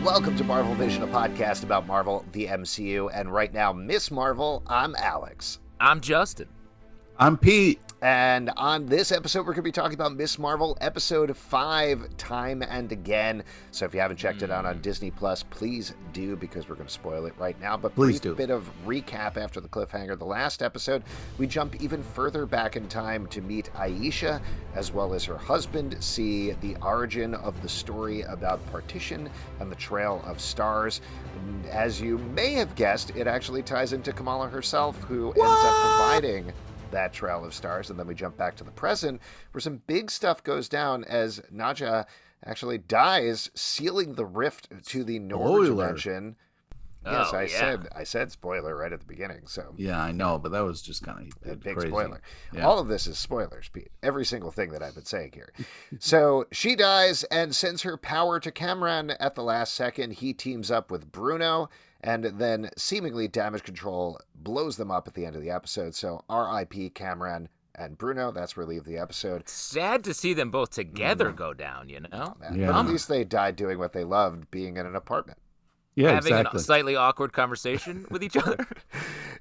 Welcome to Marvel Vision, a podcast about Marvel, the MCU, and right now, Miss Marvel. I'm Alex. I'm Justin. I'm Pete. And on this episode, we're going to be talking about Miss Marvel Episode 5, Time and Again. So if you haven't checked it out on Disney+, please do, because we're going to spoil it right now. But please do. A bit of recap after the cliffhanger. The last episode, we jump even further back in time to meet Aisha, as well as her husband, see the origin of the story about Partition and the Trail of Stars. And as you may have guessed, it actually ties into Kamala herself, who ends up providing that Trail of Stars. And then we jump back to the present, where some big stuff goes down as Naja actually dies, sealing the rift to the North dimension. Yes, I said spoiler right at the beginning. So yeah, I know, but that was just kind of a big crazy spoiler. Yeah. All of this is spoilers, Pete. Every single thing that I've been saying here. So she dies and sends her power to Cameron at the last second. He teams up with Bruno, and then seemingly Damage Control blows them up at the end of the episode. So R.I.P. Cameron and Bruno. That's where we leave the episode. Sad to see them both together go down, you know? Yeah. But at least they died doing what they loved, being in an apartment. Yeah, having exactly. a slightly awkward conversation with each other.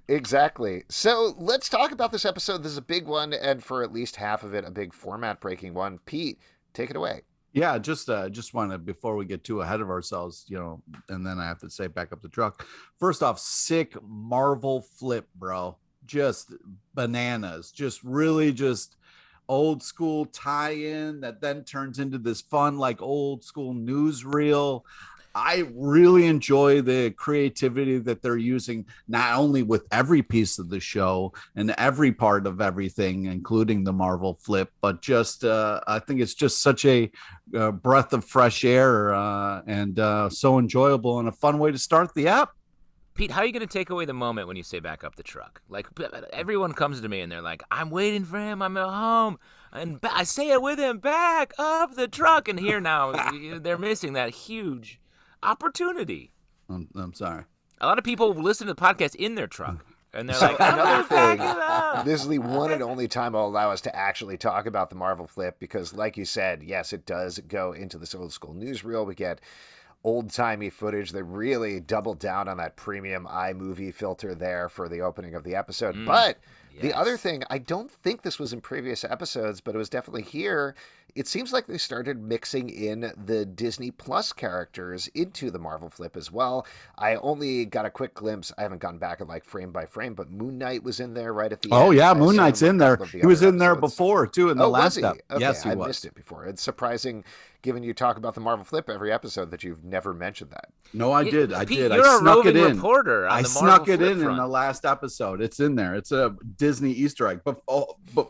Exactly. So let's talk about this episode. This is a big one, and for at least half of it, a big format-breaking one. Pete, take it away. Yeah, just want to, before we get too ahead of ourselves, and then I have to say back up the truck. First off, sick Marvel flip, bro. Just bananas. Just old school tie-in that then turns into this fun, like old school newsreel. I really enjoy the creativity that they're using, not only with every piece of the show and every part of everything, including the Marvel flip, but just I think it's just such a breath of fresh air and so enjoyable and a fun way to start the app. Pete, how are you going to take away the moment when you say back up the truck? Like, everyone comes to me and they're like, I'm waiting for him. I'm at home. And I say it with him, back up the truck. And here now, they're missing that huge opportunity. I'm sorry. A lot of people listen to the podcast in their truck. And they're like, another thing, this is the one and only time I'll allow us to actually talk about the Marvel flip, because like you said, yes, it does go into this old school newsreel. We get old-timey footage. They really doubled down on that premium iMovie filter there for the opening of the episode. But the other thing, I don't think this was in previous episodes, but it was definitely here. It seems like they started mixing in the Disney Plus characters into the Marvel flip as well. I only got a quick glimpse. I haven't gone back and like frame by frame, but Moon Knight was in there right at the end. Oh yeah, Moon Knight's in there. He was in there before too in the last episode. Okay, yes, he I was. missed it before. It's surprising, given you talk about the Marvel flip every episode, that you've never mentioned that. No, I did. Pete, I you're snuck a it roving in. reporter on I the snuck Marvel it flip in front. the last episode. It's in there. It's a Disney Easter egg. But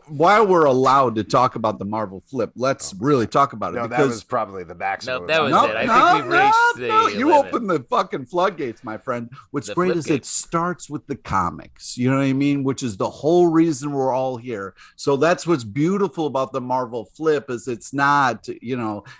while we're allowed to talk about the Marvel flip, let's really talk about it. No, because that was probably the maximum. No, that was it. I think we've reached the you limit. open the fucking floodgates, my friend. What's The great flip is gate. it starts with the comics. You know what I mean? Which is the whole reason we're all here. So that's what's beautiful about the Marvel flip is it's not,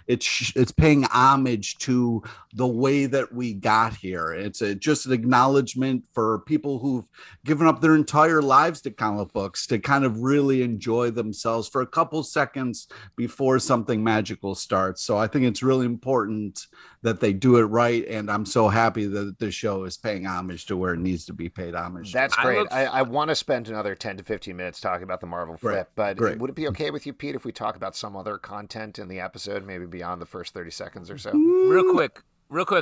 it's paying homage to the way that we got here. It's just an acknowledgement for people who've given up their entire lives to comic books to kind of really enjoy themselves for a couple seconds before something magical starts. So I think it's really important that they do it right, and I'm so happy that the show is paying homage to where it needs to be paid homage. That's great. I want to spend another 10 to 15 minutes talking about the Marvel flip, but would it be okay with you, Pete, if we talk about some other content in the episode, maybe beyond the first 30 seconds or so? Real quick,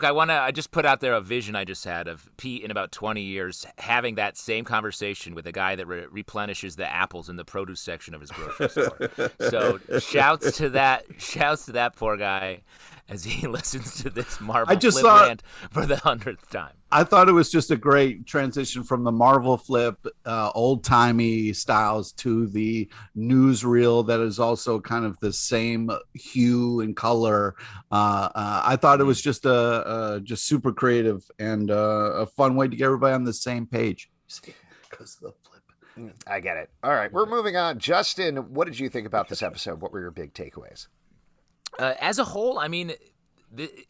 I just put out there a vision I just had of Pete in about 20 years having that same conversation with a guy that replenishes the apples in the produce section of his grocery store. So shouts to that poor guy as he listens to this Marvel flip rant for the 100th time. I thought it was just a great transition from the Marvel flip, old-timey styles, to the newsreel that is also kind of the same hue and color. I thought it was just just super creative and a fun way to get everybody on the same page. Because the flip. I get it. All right, we're moving on. Justin, what did you think about this episode? What were your big takeaways? As a whole, I mean,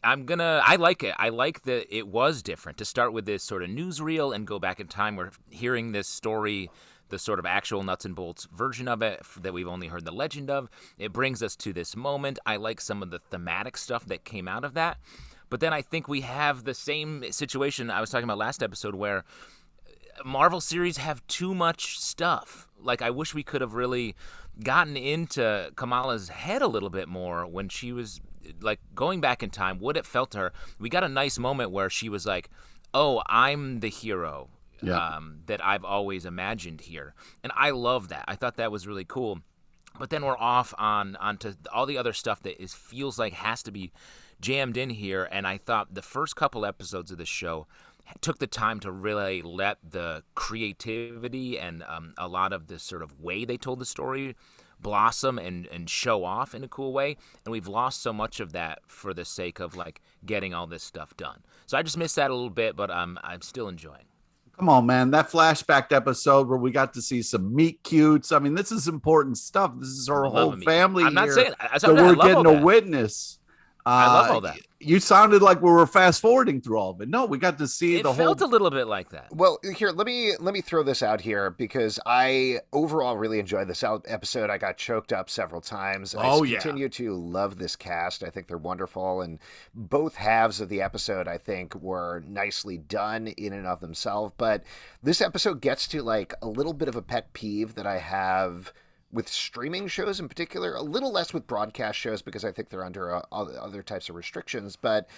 I like it. I like that it was different to start with this sort of newsreel and go back in time. We're hearing this story, the sort of actual nuts and bolts version of it that we've only heard the legend of. It brings us to this moment. I like some of the thematic stuff that came out of that. But then I think we have the same situation I was talking about last episode where Marvel series have too much stuff. Like, I wish we could have really gotten into Kamala's head a little bit more when she was, like, going back in time, what it felt to her. We got a nice moment where she was like, oh, I'm the hero that I've always imagined here. And I love that. I thought that was really cool. But then we're off onto all the other stuff that feels like has to be jammed in here. And I thought the first couple episodes of the show took the time to really let the creativity and a lot of the sort of way they told the story blossom and show off in a cool way. And we've lost so much of that for the sake of, like, getting all this stuff done. So I just missed that a little bit, but I'm still enjoying. Come on, man. That flashback episode where we got to see some meet cutes. I mean, this is important stuff. This is our whole family. I'm not saying that we're getting to witness. I love all that. You sounded like we were fast forwarding through all of it. No, we got to see it felt a little bit like that. Well, here, let me throw this out here because I overall really enjoyed this episode. I got choked up several times. I continue to love this cast. I think they're wonderful, and both halves of the episode I think were nicely done in and of themselves. But this episode gets to, like, a little bit of a pet peeve that I have with streaming shows in particular, a little less with broadcast shows because I think they're under other types of restrictions. But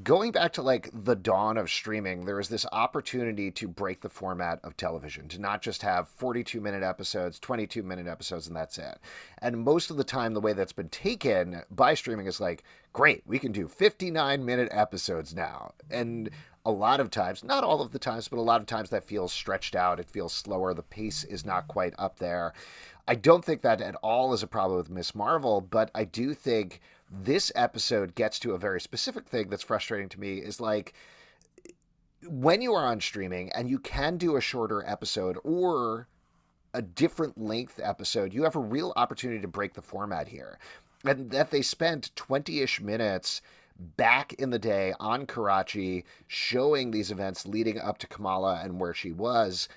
going back to, like, the dawn of streaming, there is this opportunity to break the format of television, to not just have 42-minute episodes, 22-minute episodes, and that's it. And most of the time, the way that's been taken by streaming is like, great, we can do 59-minute episodes now. And a lot of times, not all of the times, but a lot of times that feels stretched out. It feels slower. The pace is not quite up there. I don't think that at all is a problem with Miss Marvel, but I do think this episode gets to a very specific thing that's frustrating to me is, like, when you are on streaming and you can do a shorter episode or a different length episode, you have a real opportunity to break the format here. And that they spent 20-ish minutes back in the day on Karachi showing these events leading up to Kamala and where she was.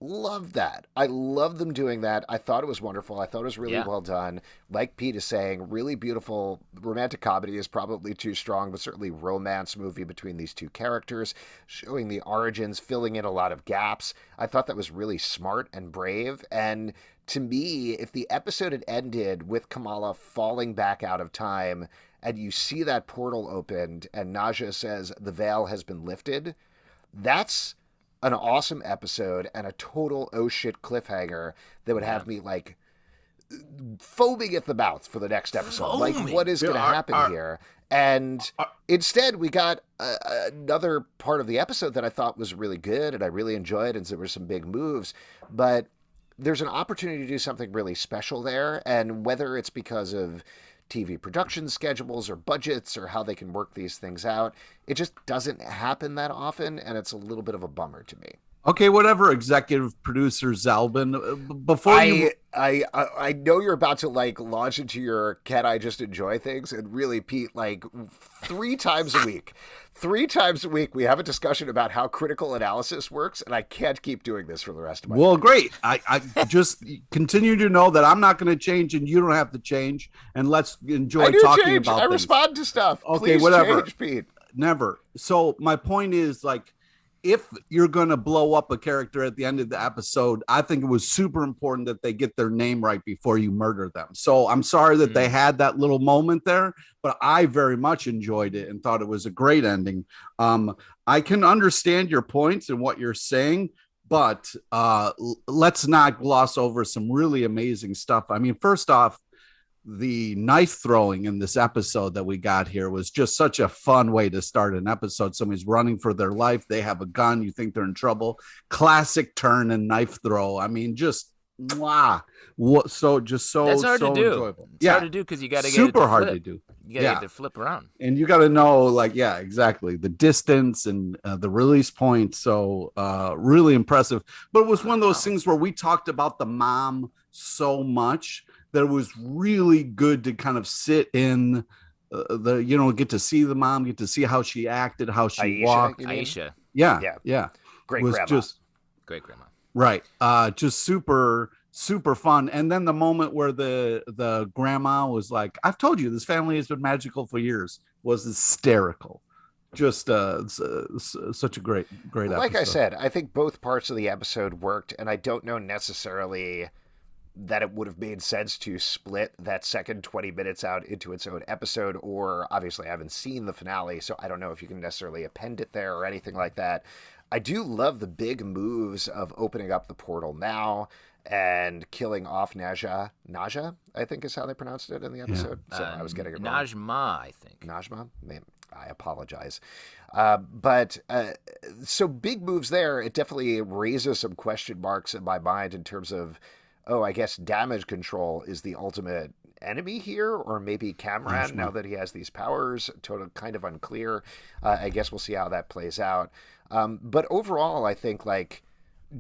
Love that. I love them doing that. I thought it was wonderful. I thought it was really well done. Like Pete is saying, really beautiful. Romantic comedy is probably too strong, but certainly romance movie between these two characters, showing the origins, filling in a lot of gaps. I thought that was really smart and brave. And to me, if the episode had ended with Kamala falling back out of time and you see that portal opened and Naja says the veil has been lifted, that's an awesome episode and a total oh shit cliffhanger that would have me, like, foaming at the mouth for the next episode. Like, what is going to happen here? And instead, we got another part of the episode that I thought was really good and I really enjoyed, and there were some big moves. But there's an opportunity to do something really special there, and whether it's because of TV production schedules or budgets or how they can work these things out, it just doesn't happen that often, and it's a little bit of a bummer to me. Okay, whatever, executive producer Zalbin. Before I know you're about to, like, launch into your can I just enjoy things, and really, Pete, like, 3 times a week we have a discussion about how critical analysis works, and I can't keep doing this for the rest of my life. Great. I just continue to know that I'm not going to change and you don't have to change, and let's enjoy talking about I respond to stuff. Okay, please whatever. Change, Pete. Never. So my point is, like, if you're going to blow up a character at the end of the episode, I think it was super important that they get their name right before you murder them. So I'm sorry that they had that little moment there, but I very much enjoyed it and thought it was a great ending. I can understand your points and what you're saying, but let's not gloss over some really amazing stuff. I mean, first off, the knife throwing in this episode that we got here was just such a fun way to start an episode. Somebody's running for their life. They have a gun. You think they're in trouble. Classic turn and knife throw. I mean, just wow. That's hard to do. Enjoyable. It's hard to do because you got to get super hard to do. You got to get to flip around, and you got to know, like, exactly, the distance and the release point. So really impressive. But it was one of those things where we talked about the mom so much that it was really good to kind of sit in get to see the mom, get to see how she acted, how she walked. Aisha. Yeah. Great grandma. Great grandma. Right. Just super, super fun. And then the moment where the grandma was like, I've told you this family has been magical for years, was hysterical. Just such a great Like I episode. said, I think both parts of the episode worked, and I don't know necessarily that it would have made sense to split that second 20 minutes out into its own episode, or obviously I haven't seen the finale, so I don't know if you can necessarily append it there or anything like that. I do love the big moves of opening up the portal now and killing off Naja. Naja, I think is how they pronounced it in the Yeah. episode. So I was getting it wrong. Najma, I think. Najma? I apologize. But so big moves there. It definitely raises some question marks in my mind in terms of, oh, I guess damage control is the ultimate enemy here, or maybe Cameron now that he has these powers. Total kind of unclear. I guess we'll see how that plays out. But overall, I think like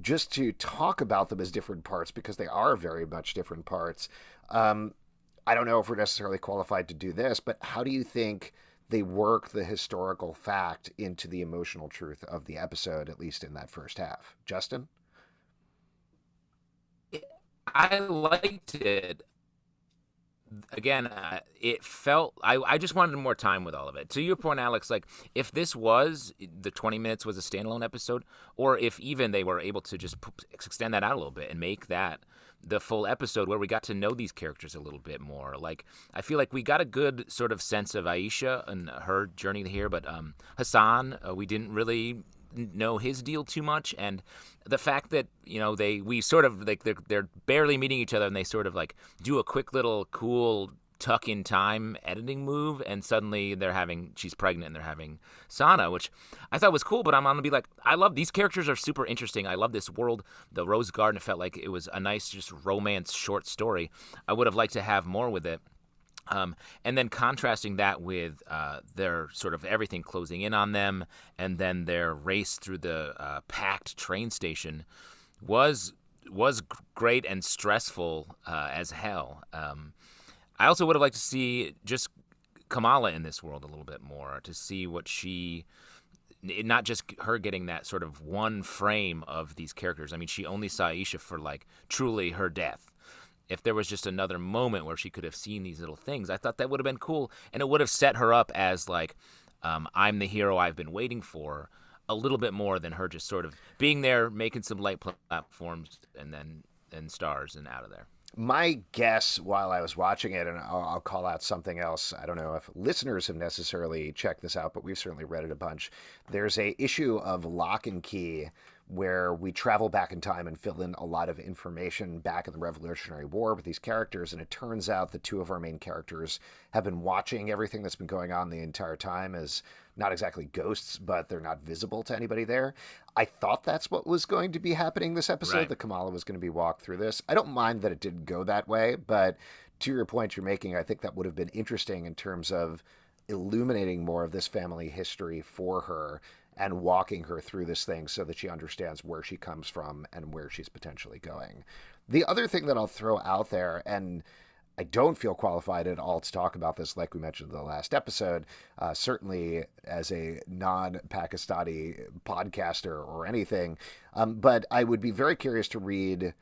just to talk about them as different parts because they are very much different parts. I don't know if we're necessarily qualified to do this, but how do you think they work the historical fact into the emotional truth of the episode, at least in that first half? Justin? I liked it. Again, it felt I just wanted more time with all of it. To your point, Alex, like if this was the 20 minutes was a standalone episode, or if even they were able to just extend that out a little bit and make that the full episode where we got to know these characters a little bit more. Like I feel like we got a good sort of sense of Aisha and her journey here, but Hassan, we didn't really know his deal too much, and the fact that we sort of like they're barely meeting each other, and they sort of like do a quick little cool tuck in time editing move, and suddenly she's pregnant and they're having Sana, which I thought was cool. But I'm gonna be like, I love these characters, are super interesting. I love this world. The Rose Garden felt like it was a nice just romance short story. I would have liked to have more with it. And then contrasting that with their sort of everything closing in on them, and then their race through the packed train station was great and stressful as hell. I also would have liked to see just Kamala in this world a little bit more, to see what not just her getting that sort of one frame of these characters. I mean, she only saw Aisha for like truly her death. If there was just another moment where she could have seen these little things, I thought that would have been cool. And it would have set her up as like, I'm the hero I've been waiting for, a little bit more than her just sort of being there, making some light platforms, and stars and out of there. My guess while I was watching it, and I'll call out something else. I don't know if listeners have necessarily checked this out, but we've certainly read it a bunch. There's a issue of Lock and Key where we travel back in time and fill in a lot of information back in the Revolutionary War with these characters. And it turns out the two of our main characters have been watching everything that's been going on the entire time as not exactly ghosts, but they're not visible to anybody there. I thought that's what was going to be happening this episode, Right. that Kamala was going to be walked through this. I don't mind that it didn't go that way, but to your point you're making, I think that would have been interesting in terms of illuminating more of this family history for her and walking her through this thing so that she understands where she comes from and where she's potentially going. The other thing that I'll throw out there, and I don't feel qualified at all to talk about this, like we mentioned in the last episode, certainly as a non-Pakistani podcaster or anything, but I would be very curious to read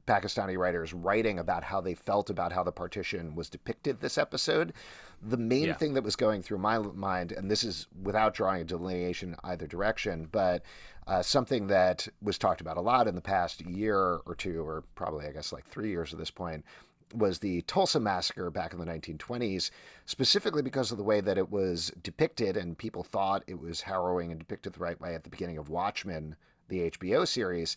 Pakistani writers writing about how they felt about how the partition was depicted this episode. The main thing that was going through my mind, and this is without drawing a delineation either direction, but something that was talked about a lot in the past year or two, or probably I guess like 3 years at this point, was the Tulsa Massacre back in the 1920s, specifically because of the way that it was depicted, and people thought it was harrowing and depicted the right way at the beginning of Watchmen, the HBO series.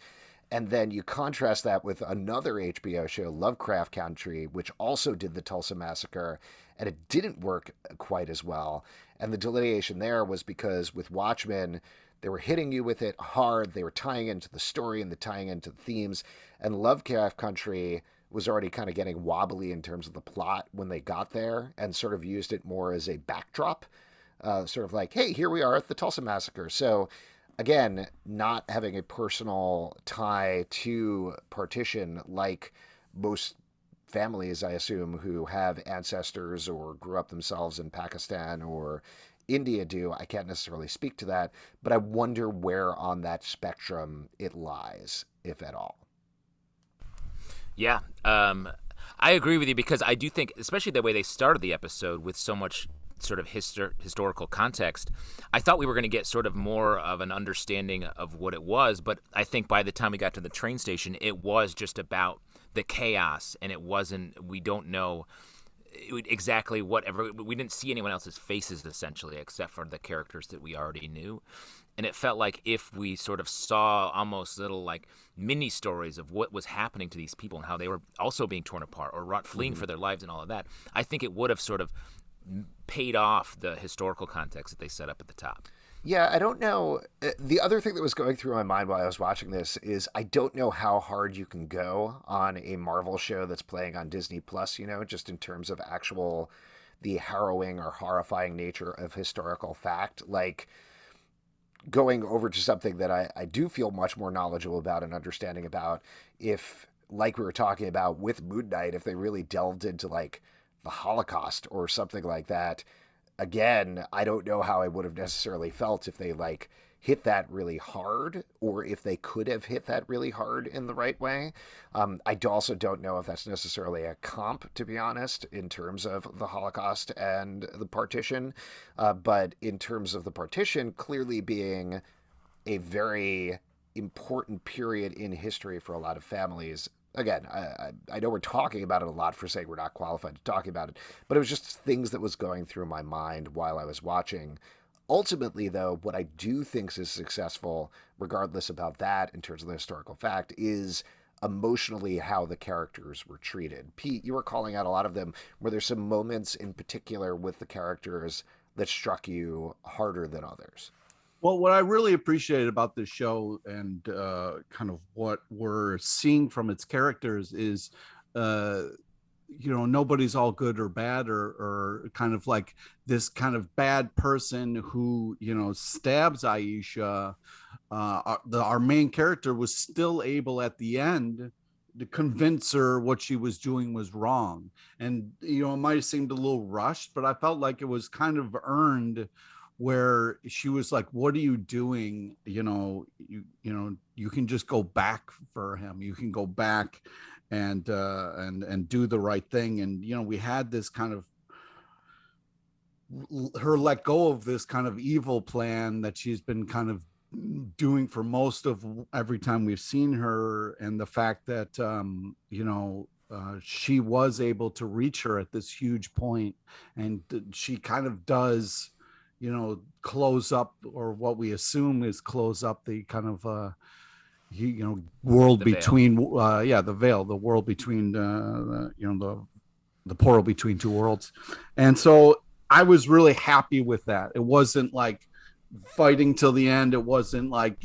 And then you contrast that with another HBO show, Lovecraft Country, which also did the Tulsa Massacre, and it didn't work quite as well. And the delineation there was because with Watchmen, they were hitting you with it hard. They were tying into the story and the tying into the themes. And Lovecraft Country was already kind of getting wobbly in terms of the plot when they got there, and sort of used it more as a backdrop, sort of like, hey, here we are at the Tulsa Massacre. So again, not having a personal tie to Partition like most families, I assume, who have ancestors or grew up themselves in Pakistan or India do. I can't necessarily speak to that, but I wonder where on that spectrum it lies, if at all. Yeah, I agree with you, because I do think, especially the way they started the episode with so much sort of historical context, I thought we were going to get sort of more of an understanding of what it was. But I think by the time we got to the train station, it was just about the chaos, and it wasn't. We don't know exactly whatever. We didn't see anyone else's faces essentially, except for the characters that we already knew. And it felt like if we sort of saw almost little like mini stories of what was happening to these people and how they were also being torn apart or fleeing for their lives and all of that, I think it would have sort of paid off the historical context that they set up at the top. Yeah, I don't know. The other thing that was going through my mind while I was watching this is I don't know how hard you can go on a Marvel show that's playing on Disney Plus, just in terms of the harrowing or horrifying nature of historical fact. Like, going over to something that I do feel much more knowledgeable about and understanding about, if, like we were talking about with Moon Knight, if they really delved into like the Holocaust or something like that. Again, I don't know how I would have necessarily felt if they like hit that really hard, or if they could have hit that really hard in the right way. I also don't know if that's necessarily a comp, to be honest, in terms of the Holocaust and the Partition. But in terms of the Partition clearly being a very important period in history for a lot of families. Again, I know we're talking about it a lot for saying we're not qualified to talk about it, but it was just things that was going through my mind while I was watching. Ultimately, though, what I do think is successful, regardless about that in terms of the historical fact, is emotionally how the characters were treated. Pete, you were calling out a lot of them. Were there some moments in particular with the characters that struck you harder than others? Well, what I really appreciated about this show and kind of what we're seeing from its characters is, nobody's all good or bad, or kind of like this kind of bad person who, stabs Aisha. Our main character was still able at the end to convince her what she was doing was wrong. And, it might have seemed a little rushed, but I felt like it was kind of earned, where she was like, what are you doing? You can just go back for him. You can go back and do the right thing. And, we had this kind of her let go of this kind of evil plan that she's been kind of doing for most of every time we've seen her. And the fact that, she was able to reach her at this huge point, and she kind of does, close up, or what we assume is close up, the kind of world between the veil, the world between the portal between two worlds. And so I was really happy with that. It wasn't like fighting till the end. It wasn't like,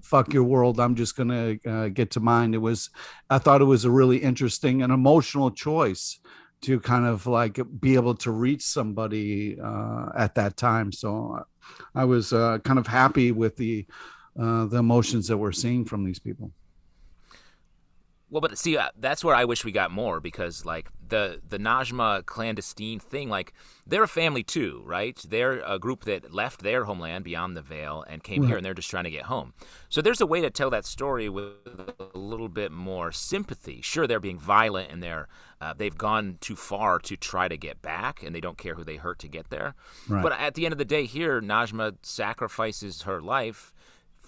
fuck your world, I'm just gonna get to mine. I thought it was a really interesting and emotional choice to kind of like be able to reach somebody at that time. So I was kind of happy with the emotions that we're seeing from these people. Well, but see, that's where I wish we got more, because like the Najma clandestine thing, like they're a family too, right? They're a group that left their homeland beyond the veil and came here, and they're just trying to get home. So there's a way to tell that story with a little bit more sympathy. Sure, they're being violent, and they've gone too far to try to get back, and they don't care who they hurt to get there. Right. But at the end of the day here, Najma sacrifices her life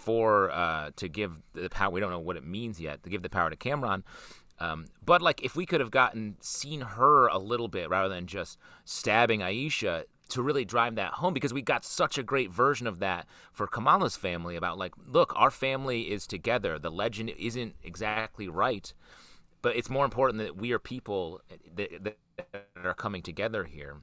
to give the power. We don't know what it means yet, to give the power to Cameron. But like, if we could have seen her a little bit rather than just stabbing Aisha, to really drive that home, because we got such a great version of that for Kamala's family, about like, look, our family is together. The legend isn't exactly right, but it's more important that we are people that are coming together here.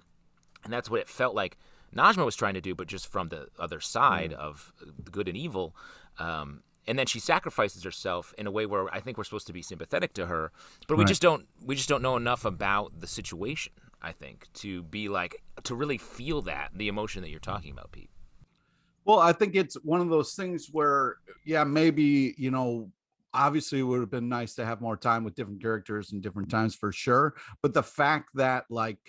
And that's what it felt like Najma was trying to do, but just from the other side of good and evil. And then she sacrifices herself in a way where I think we're supposed to be sympathetic to her, but we just don't know enough about the situation, I think, to be like, to really feel the emotion that you're talking about, Pete. Well, I think it's one of those things where, maybe, obviously it would have been nice to have more time with different characters and different times, for sure. But the fact that like,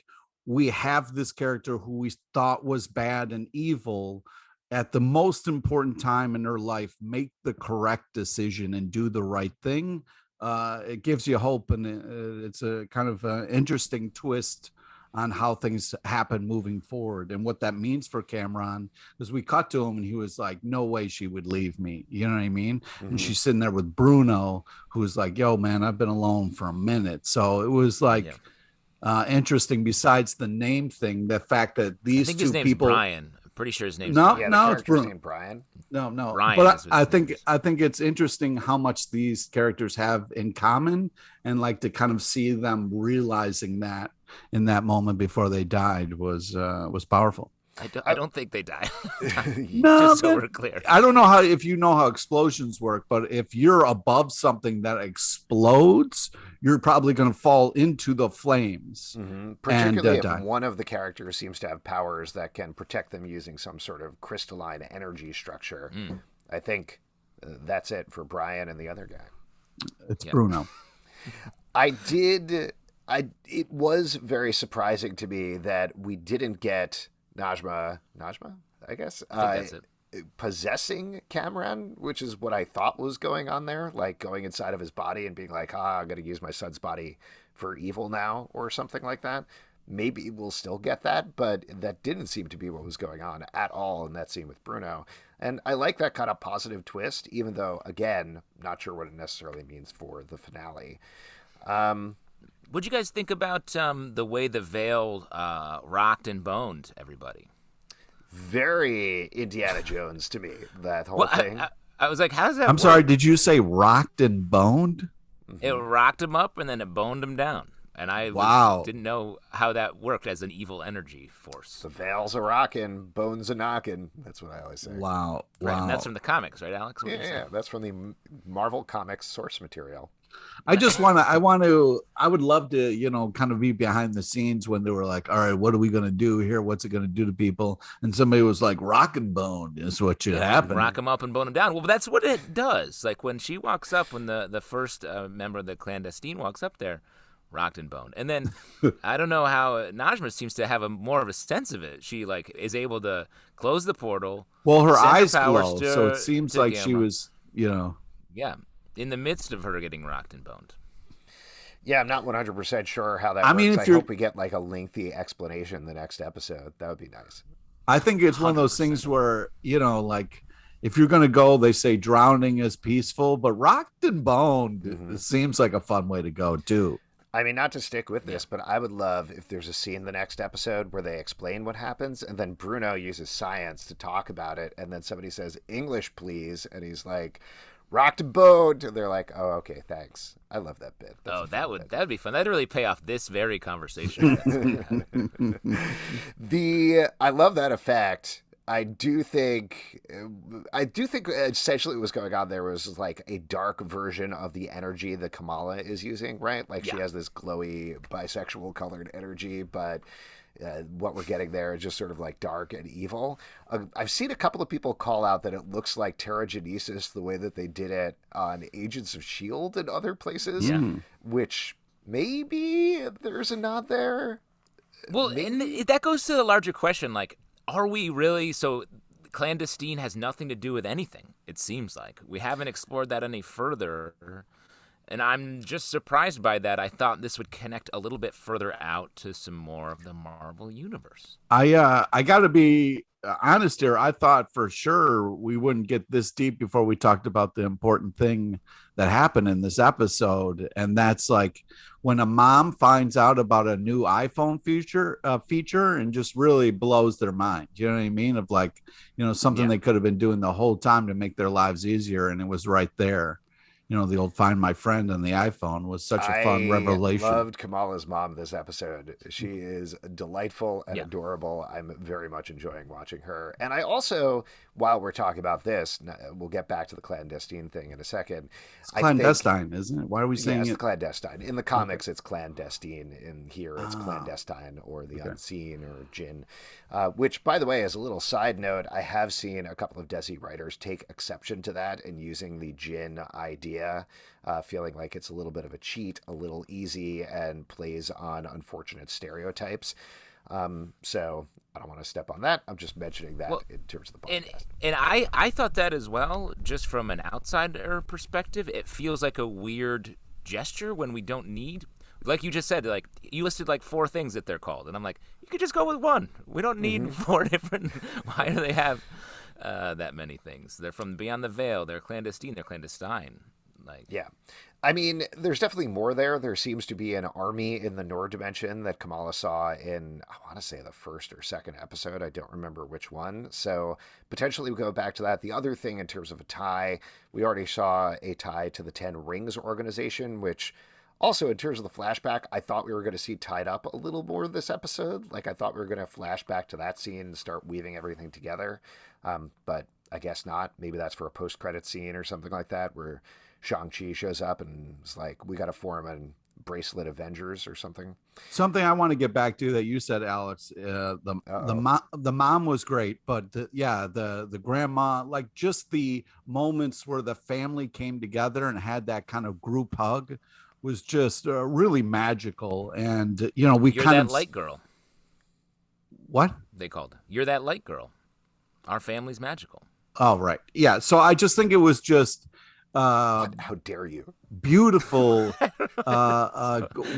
we have this character who we thought was bad and evil, at the most important time in her life, make the correct decision and do the right thing. It gives you hope, and it's a kind of interesting twist on how things happen moving forward and what that means for Cameron. Because we cut to him and he was like, no way she would leave me. You know what I mean? And she's sitting there with Bruno, who's like, yo, man, I've been alone for a minute. So it was like interesting, besides the name thing, the fact that these I think two his name's people. Brian. I'm pretty sure his name's No, Brian. no, it's Bruno. Brian. No, Brian but I his name think it's interesting how much these characters have in common, and like to kind of see them realizing that in that moment before they died was powerful. I don't think they die. No, just so we're clear. I don't know if you know how explosions work, but if you're above something that explodes, you're probably going to fall into the flames. Particularly and, if one of the characters seems to have powers that can protect them using some sort of crystalline energy structure. I think that's it for Brian and the other guy. It's Bruno. It was very surprising to me that we didn't get Najma, I guess, I think that's it. Possessing Cameron, which is what I thought was going on there, like going inside of his body and being like, I'm going to use my son's body for evil now or something like that. Maybe we'll still get that, but that didn't seem to be what was going on at all in that scene with Bruno. And I like that kind of positive twist, even though, again, not sure what it necessarily means for the finale. What'd you guys think about the way the veil rocked and boned everybody? Very Indiana Jones to me, that whole thing. I was like, how does that I'm work? sorry, did you say rocked and boned? It rocked him up and then it boned him down. And I didn't know how that worked as an evil energy force. The veil's a rockin', bones a knockin'. That's what I always say. Wow. Right, and that's from the comics, right, Alex? Yeah, that's from the Marvel Comics source material. I would love to, kind of be behind the scenes when they were like, all right, what are we going to do here? What's it going to do to people? And somebody was like, rock and bone is what should happen. Rock them up and bone them down. Well, that's what it does. Like when she walks up, when the first member of the clandestine walks up there, rocked and boned. And then I don't know how Najma seems to have more of a sense of it. She like is able to close the portal. Well, her eyes glow, so it seems like she was, Yeah, in the midst of her getting rocked and boned. Yeah, I'm not 100% sure how that works. I hope we get like a lengthy explanation the next episode. That would be nice. I think it's 100%. One of those things where, like if you're going to go, they say drowning is peaceful, but rocked and boned, it seems like a fun way to go too. I mean, not to stick with this, but I would love if there's a scene the next episode where they explain what happens, and then Bruno uses science to talk about it, and then somebody says, English, please, and he's like, rocked and boned, and they're like, oh, okay, thanks. I love that bit. That would be fun. That'd really pay off this very conversation. I love that effect. I do think essentially what was going on there was like a dark version of the energy that Kamala is using, right? Like she has this glowy bisexual colored energy, but what we're getting there is just sort of like dark and evil. I've seen a couple of people call out that it looks like Terrigenesis the way that they did it on Agents of S.H.I.E.L.D. and other places, which maybe there's a nod there. Well, and that goes to the larger question, like, are we really so clandestine has nothing to do with anything? It seems like we haven't explored that any further, and I'm just surprised by that. I thought this would connect a little bit further out to some more of the Marvel universe. I got to be honest here. I thought for sure we wouldn't get this deep before we talked about the important thing that happened in this episode, and that's like when a mom finds out about a new iPhone feature and just really blows their mind. You know what I mean? Of like, something they could have been doing the whole time to make their lives easier, and it was right there. The old Find My Friend on the iPhone was such a fun revelation. I loved Kamala's mom this episode. She is delightful and adorable. I'm very much enjoying watching her. And I also, while we're talking about this, we'll get back to the clandestine thing in a second. It's clandestine, isn't it? Why are we saying it's clandestine. In the comics, it's clandestine. In here, it's clandestine or the unseen or Jinn. Which, by the way, as a little side note, I have seen a couple of Desi writers take exception to that and using the Jinn idea. Feeling like it's a little bit of a cheat, a little easy, and plays on unfortunate stereotypes. So I don't want to step on that. I'm just mentioning that in terms of the podcast. And I thought that as well, just from an outsider perspective. It feels like a weird gesture when we don't need like you just said, like you listed like 4 things that they're called, and I'm like, you could just go with one. We don't need 4 different. Why do they have that many things? They're from beyond the veil. They're clandestine. They're clandestine. Like, yeah. I mean, there's definitely more there. There seems to be an army in the Nord dimension that Kamala saw in, I want to say, the first or second episode. I don't remember which one. So potentially we go back to that. The other thing in terms of a tie, we already saw a tie to the 10 Rings organization, which also in terms of the flashback, I thought we were going to see tied up a little more this episode. Like I thought we were going to flash back to that scene and start weaving everything together. But I guess not. Maybe that's for a post-credit scene or something like that where Shang-Chi shows up and is like, we got to form a bracelet Avengers or something. Something I want to get back to that you said, Alex, the mom was great, but the grandma, like just the moments where the family came together and had that kind of group hug was just really magical. And, you know, You're that light girl. What? They called her. You're that light girl. Our family's magical. Oh, right. Yeah. So I just think it was just, how dare you? Beautiful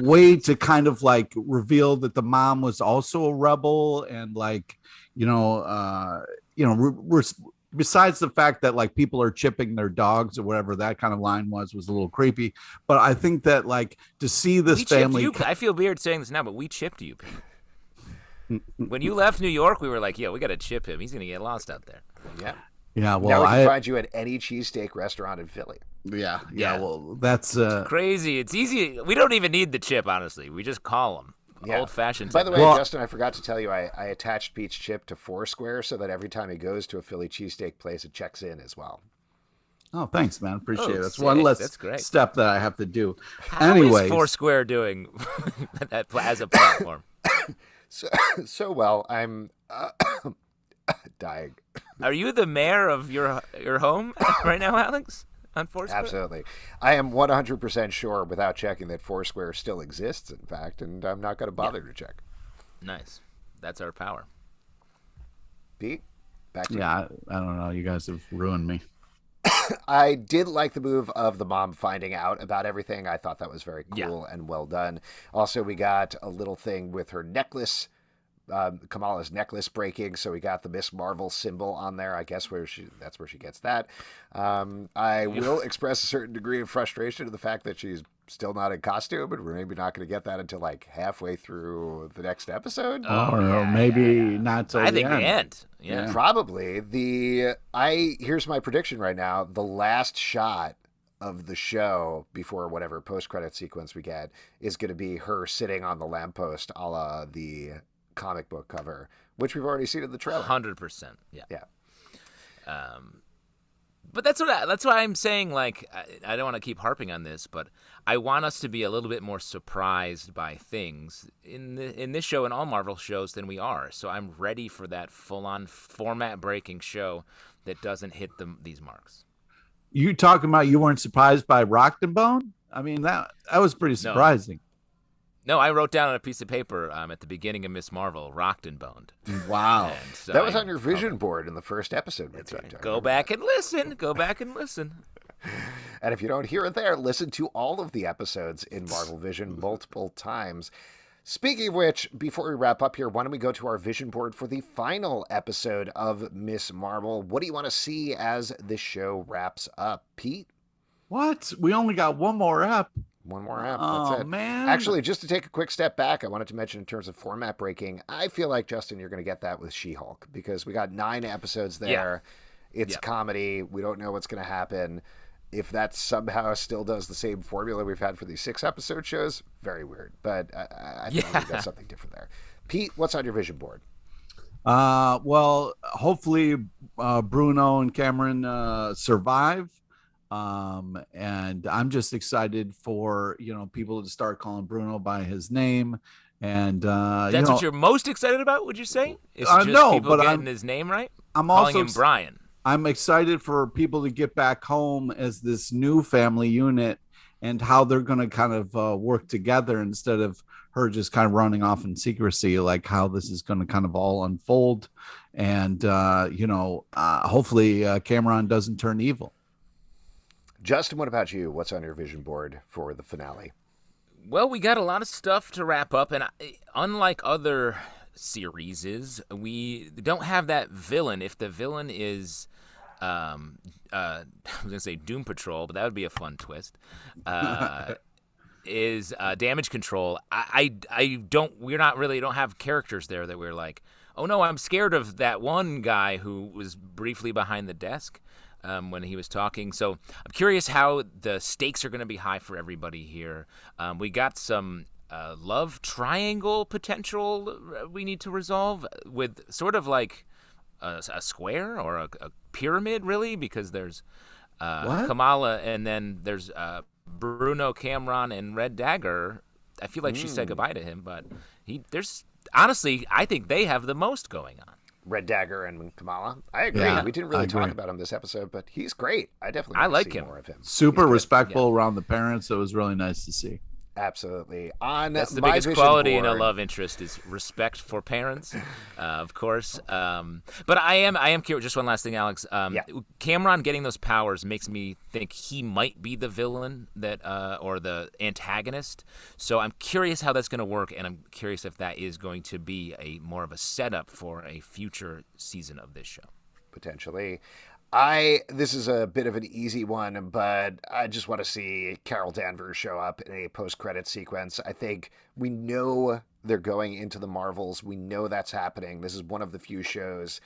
way to kind of like reveal that the mom was also a rebel, and like we're besides the fact that like people are chipping their dogs or whatever that kind of line was a little creepy, but I think that like to see this family, I feel weird saying this now, but we chipped you, Pete. When you left New York, we were like, yeah, we got to chip him. He's gonna get lost out there. Yeah. Well, now we can find you at any cheesesteak restaurant in Philly. Yeah. Well, that's crazy. It's easy. We don't even need the chip, honestly. We just call them. Yeah. Old-fashioned. By the way, Justin, I forgot to tell you, I attached Pete's chip to Foursquare so that every time he goes to a Philly cheesesteak place, it checks in as well. Oh, thanks, man. Appreciate it. That's one less step that I have to do. How is Foursquare doing as a platform? So well. I'm dying. Are you the mayor of your home right now, Alex? On Foursquare? Absolutely. I am 100% sure without checking that Foursquare still exists, in fact, and I'm not going to bother to check. Nice. That's our power. Pete, back to you. I don't know. You guys have ruined me. I did like the move of the mom finding out about everything. I thought that was very cool and well done. Also, we got a little thing with her necklace. Kamala's necklace breaking, so we got the Miss Marvel symbol on there. I guess that's where she gets that. I will express a certain degree of frustration to the fact that she's still not in costume, and we're maybe not going to get that until like halfway through the next episode. Maybe not till I think the end. Yeah, probably. Here's my prediction right now: the last shot of the show before whatever post-credit sequence we get is going to be her sitting on the lamppost, a la the comic book cover, which we've already seen in the trailer. 100%. Yeah. But that's why I'm saying, like, I don't want to keep harping on this, but I want us to be a little bit more surprised by things in this show and all Marvel shows than we are. So I'm ready for that full-on format-breaking show that doesn't hit these marks. You talking about you weren't surprised by Rocked and Bone? I mean, that was pretty surprising. No, I wrote down on a piece of paper at the beginning of Miss Marvel, Rocked and Boned. Wow. So that was on your vision board in the first episode. That's right. Go back and listen. And if you don't hear it there, listen to all of the episodes in Marvel Vision multiple times. Speaking of which, before we wrap up here, why don't we go to our vision board for the final episode of Miss Marvel? What do you want to see as this show wraps up, Pete? What? We only got one more ep. One more app. That's it. Man. Actually, just to take a quick step back, I wanted to mention in terms of format breaking, I feel like, Justin, you're going to get that with She-Hulk because we got 9 episodes there. Yeah. It's comedy. We don't know what's going to happen. If that somehow still does the same formula we've had for these 6-episode shows, very weird. But I think we've got something different there. Pete, what's on your vision board? Well, hopefully Bruno and Cameron survive. And I'm just excited for, people to start calling Bruno by his name. And that's what you're most excited about, would you say? Is no, people but getting his name right? I'm calling also him Brian. I'm excited for people to get back home as this new family unit and how they're going to kind of work together instead of her just kind of running off in secrecy, like how this is going to kind of all unfold. And, hopefully Cameron doesn't turn evil. Justin, what about you? What's on your vision board for the finale? Well, we got a lot of stuff to wrap up, and unlike other series, we don't have that villain. If the villain is, I was gonna say Doom Patrol, but that would be a fun twist. Is Damage Control? I don't. We're not really don't have characters there that we're like, oh no, I'm scared of that one guy who was briefly behind the desk. When he was talking. So I'm curious how the stakes are going to be high for everybody here. We got some love triangle potential we need to resolve with sort of like a square or a pyramid, really, because there's Kamala and then there's Bruno, Cameron, and Red Dagger. I feel like she said goodbye to him, but there's honestly, I think they have the most going on. Red Dagger and Kamala. I agree. Yeah, we didn't really talk about him this episode, but he's great. I definitely like see him. More of him. Super respectful around the parents. So it was really nice to see. Absolutely. That's the biggest quality in a love interest is respect for parents, of course. But I am curious. Just one last thing, Alex. Cameron getting those powers makes me think he might be the villain that, or the antagonist. So I'm curious how that's going to work, and I'm curious if that is going to be more of a setup for a future season of this show. Potentially. This is a bit of an easy one, but I just want to see Carol Danvers show up in a post-credit sequence. I think we know they're going into the Marvels. We know that's happening. This is one of the few shows,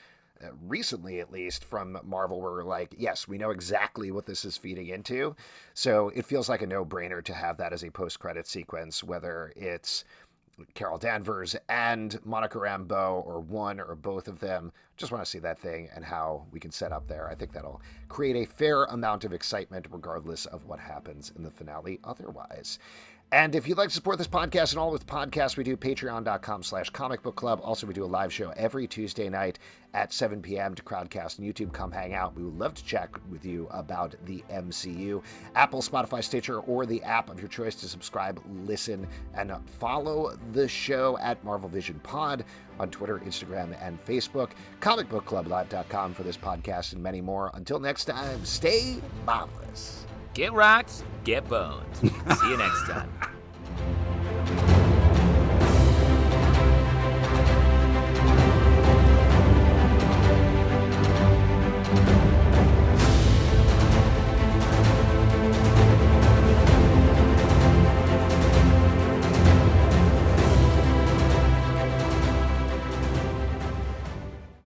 recently at least, from Marvel where we're like, yes, we know exactly what this is feeding into. So it feels like a no-brainer to have that as a post-credit sequence, whether it's Carol Danvers and Monica Rambeau or one or both of them. Just want to see that thing and how we can set up there. I think that'll create a fair amount of excitement regardless of what happens in the finale otherwise. And if you'd like to support this podcast and all with podcasts we do, patreon.com/comicbookclub. Also, we do a live show every Tuesday night at 7 p.m. to Crowdcast and YouTube. Come hang out. We would love to chat with you about the MCU. Apple, Spotify, Stitcher, or the app of your choice to subscribe, listen, and follow the show at Marvel Vision Pod on Twitter, Instagram, and Facebook. Comicbookclublive.com for this podcast and many more. Until next time, stay marvelous. Get rocked, get boned. See you next time.